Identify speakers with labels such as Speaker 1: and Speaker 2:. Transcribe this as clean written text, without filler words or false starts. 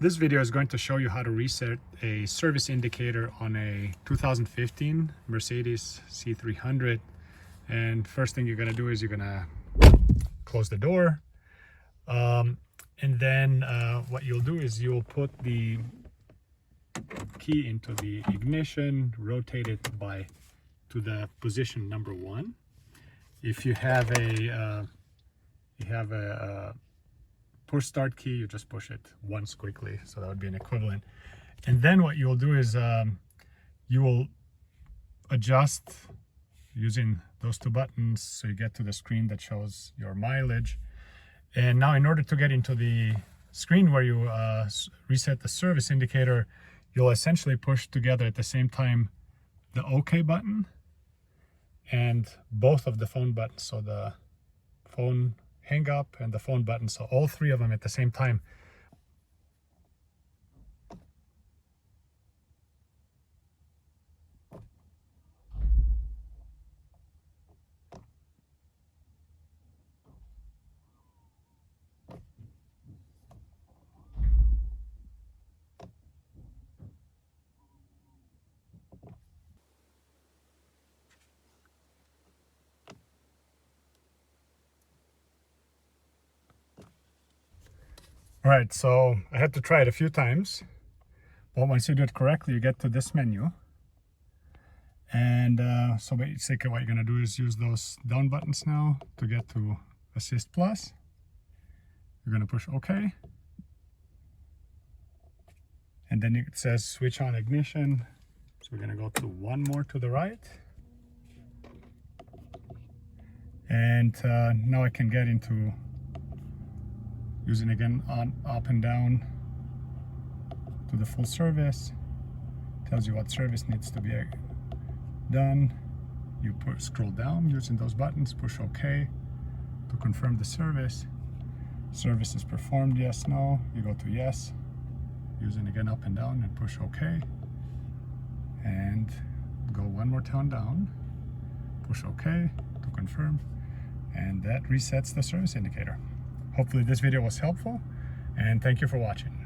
Speaker 1: This video is going to show you how to reset a service indicator on a 2015 Mercedes C300. And first thing you're going to do is you're going to close the door. And then what you'll do is you'll put the key into the ignition, rotate it to the position number 1. If you have a push start key, you just push it once quickly, so that would be an equivalent. And then what you'll do is you will adjust using those two buttons so you get to the screen that shows your mileage. And now in order to get into the screen where you reset the service indicator, you'll essentially push together at the same time the OK button and both of the phone buttons, so the phone hang up and the phone button, so all three of them at the same time. All right, so I had to try it a few times, but once you do it correctly, you get to this menu. And so basically what you're gonna do is use those down buttons now to get to Assist Plus. You're gonna push OK. And then it says switch on ignition. So we're gonna go to one more to the right. And now I can get into using again on up and down to the full service. Tells you what service needs to be done. You scroll down using those buttons, push OK to confirm the service. Service is performed, yes, no. You go to yes, using again up and down and push OK. And go one more time down, push OK to confirm. And that resets the service indicator. Hopefully this video was helpful, and thank you for watching.